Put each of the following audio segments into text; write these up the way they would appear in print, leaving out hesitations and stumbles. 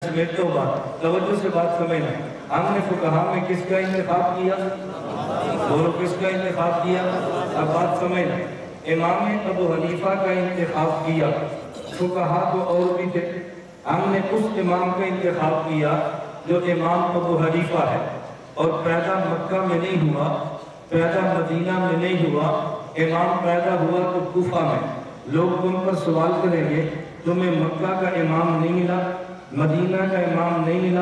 سمیٹو بات توجہ سے بات سمجھنا. ہم نے فقہا میں کس کا انتخاب کیا؟ بولو کس کا انتخاب کیا؟ اب بات سمجھنا. امام ابو حنیفہ کا انتخاب کیا. فقہا تو اور بھی تھے، ہم نے اس امام کا انتخاب کیا جو امام ابو حنیفہ ہے، اور پیدا مکہ میں نہیں ہوا، پیدا مدینہ میں نہیں ہوا. امام پیدا ہوا تو کوفہ میں. لوگ تم پر سوال کریں گے تمہیں مکہ کا امام نہیں ملا، مدینہ کا امام نہیں ملا،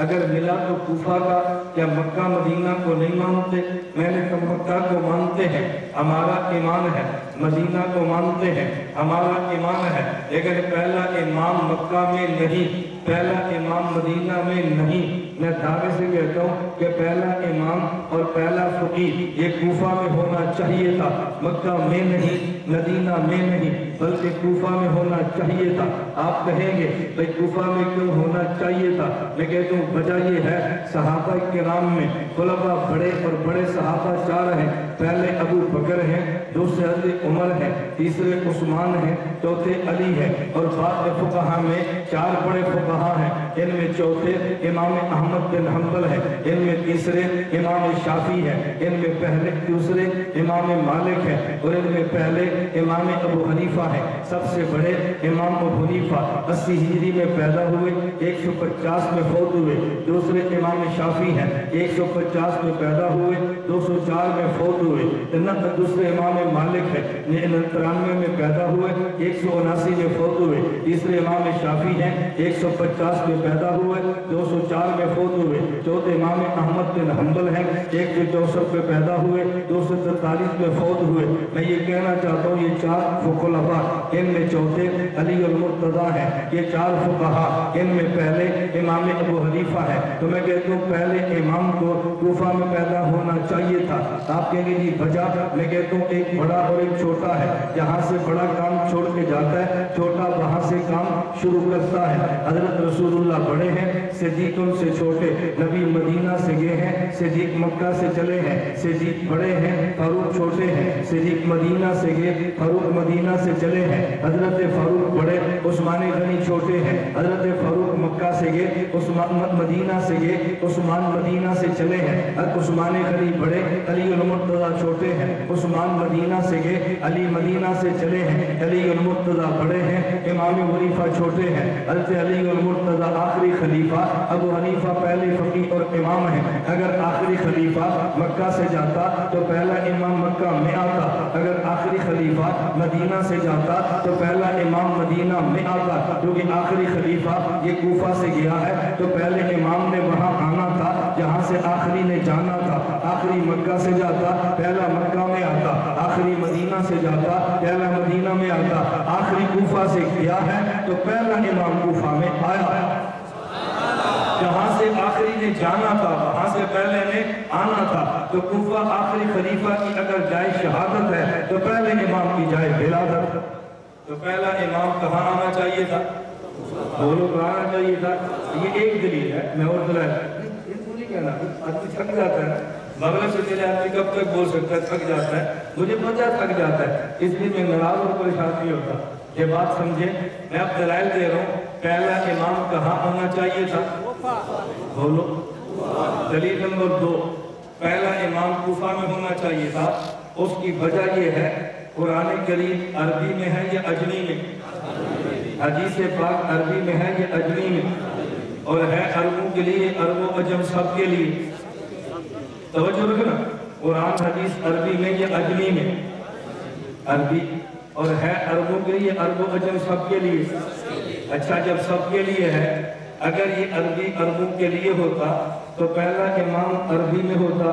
اگر ملا تو کوفہ کا، کیا مکہ مدینہ کو نہیں مانتے؟ میں نے کہا مکہ کو مانتے ہیں، ہمارا ایمان ہے، مدینہ کو مانتے ہیں، ہمارا ایمان ہے، لیکن پہلا امام مکہ میں نہیں، پہلا امام مدینہ میں نہیں. میں دعوے سے کہتا ہوں کہ پہلا امام اور پہلا فقیہ یہ کوفہ میں ہونا چاہیے تھا، مکہ میں نہیں، مدینہ میں نہیں، بلکہ کوفہ میں ہونا چاہیے تھا. آپ کہیں گے بھئی کوفہ میں کیوں ہونا چاہیے تھا؟ میں کہتا ہوں وجہ یہ ہے صحابہ کرام میں خلفاء بڑے اور بڑے صحابہ چار ہیں. پہلے ابو بکر ہیں، دوسرے حضرت عمر ہیں، تیسرے عثمان ہیں، چوتھے علی ہے. اور بعض فقہا میں چار بڑے فقہا ہیں، ان میں چوتھے امام احمد بن حنبل ہے، ان میں تیسرے امام شافعی ہے، ان میں پہلے دوسرے امام مالک ہے، اور ان میں پہلے امام ابو حنیفہ ہے. سب سے بڑے امام ابو حنیفہ 80 ہجری میں پیدا ہوئے، 150 میں فوت ہوئے. دوسرے امام شافعی ہیں، 150 میں پیدا ہوئے، 204 میں فوت ہوئے. دوسرے امام مالک ہے، 93 میں پیدا ہوئے، 179 میں فوت ہوئے. تیسرے امام شافعی ہیں، 150 میں پیدا ہوئے، 204 میں فوت ہوئے. چوتھے امام احمد بن حنبل ہیں، 164 میں پیدا ہوئے، 243 میں فوت ہوئے. میں یہ کہنا چاہتا ہوں یہ چار خلفاء، ان میں چوتھے علی المرتضیٰ ہیں. یہ چار فقہا، ان میں پہلے امام ابو حنیفہ ہے. تو میں کہتا ہوں پہلے امام کو کوفہ میں پیدا ہونا چاہیے تھا. آپ کہیں گے جی وجہ؟ میں کہتا ہوں ایک بڑا اور ایک چھوٹا ہے. جہاں سے بڑا کام چھوڑ کے جاتا ہے، چھوٹا وہاں سے کام شروع کرتا ہے. حضرت رسول اللہ بڑے ہیں، صدیق ان سے چھوٹے. نبی مدینہ سے گئے ہیں، صدیق مکہ سے چلے ہیں. صدیق بڑے ہیں، فاروق چھوٹے ہیں. صدیق مدینہ سے گئے، فاروق مدینہ سے چلے ہیں. حضرت فاروق بڑے، عثمان غنی چھوٹے ہیں. حضرت فاروق مکہ سے گئے، عثمان مدینہ سے گئے، عثمان مدینہ سے چلے ہیں. عثمان غنی بڑے، علی المرتضیٰ چھوٹے ہیں. عثمان مدینہ سے گئے، علی مدینہ سے چلے ہیں. علی المرتضیٰ بڑے ہیں، امام حنیفہ چھوٹے ہیں. حضرت علی المرتضیٰ آخری خلیفہ، ابو حنیفہ پہلے فقیہ اور امام ہیں. اگر آخری خلیفہ مکہ سے جاتا تو پہلا امام مکہ میں آتا، اگر آخری خلیفہ مدینہ سے جاتا تو پہلا امام مدینہ میں آتا. کیونکہ آخری خلیفہ یہ کوفہ سے گیا ہے تو پہلے امام نے وہاں آنا تھا جہاں سے آخری نے جانا تھا. آخری مکہ سے جاتا پہلا مکہ میں آتا، آخری مدینہ سے جاتا پہلا مدینہ میں آتا. آخری کوفہ سے گیا ہے تو پہلا امام کوفہ میں آیا. جہاں سے آخری نے جانا تھا وہاں سے پہلے نے آنا تھا. تو کوفہ آخری خلیفہ کی اگر جائے شہادت ہے تو پہلے امام کی جائے ولادت. تو پہلا امام کہاں آنا چاہیے تھا؟ بولو کہاں آنا چاہیے تھا؟ یہ ایک دلیل ہے. میں اور دلائل نہیں کہنا، آدمی تھک جاتا ہے. مغرب سے چلے آدمی کب تک بول سکتا ہے؟ تھک جاتا ہے. مجھے پتہ تھک جاتا ہے، اس لیے میں ناراض اور پریشان نہیں ہوتا. یہ بات سمجھے، میں اب دلائل دے رہا ہوں. پہلا امام کہاں آنا چاہیے تھا؟ بولو. دلیل نمبر 2، پہلا امام کوفہ میں ہونا چاہیے تھا. اس کی وجہ یہ ہے قرآن کریم عربی میں ہے یا اجمی میں؟ حدیث پاک عربی میں ہے یا اجمی میں؟ اور ہے عربوں کے لیے، عرب و عجم سب کے لیے. توجہ رکھنا، قرآن حدیث عربی میں یا اجمی میں؟ عربی. اور ہے عربوں کے لیے، عرب و عجم سب کے لیے. اچھا جب سب کے لیے ہے، اگر یہ عربی عربوں کے لیے ہوتا تو پہلا امام عربی میں ہوتا،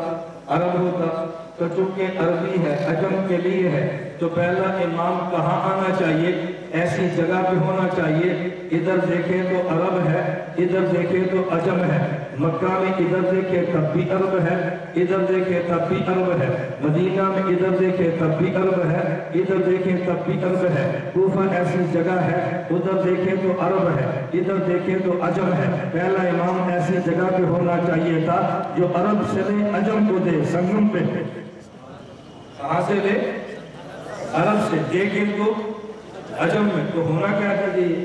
عرب ہوتا. تو چونکہ عربی ہے، عجم کے لیے ہے، تو پہلا امام کہاں آنا چاہیے؟ ایسی جگہ پہ ہونا چاہیے ادھر دیکھیں تو عرب ہے، ادھر دیکھیں تو عجم ہے. مکہ میں ادھر دیکھیں تب بھی عرب ہے، ادھر دیکھیں تب بھی عرب ہے. مدینہ میں ادھر دیکھیں تب بھی عرب ہے، ادھر دیکھیں تب بھی عرب ہے. کوفہ ایسی جگہ ہے، ادھر دیکھیں تو عرب ہے، ادھر دیکھیں تو عجم ہے. پہلا امام ایسی جگہ پہ ہونا چاہیے تھا جو عرب سے لے عجم کو دے، سنگم پہ. کہاں سے لے؟ عرب سے. دیکھیں تو عجم میں. تو ہونا کیا چاہیے؟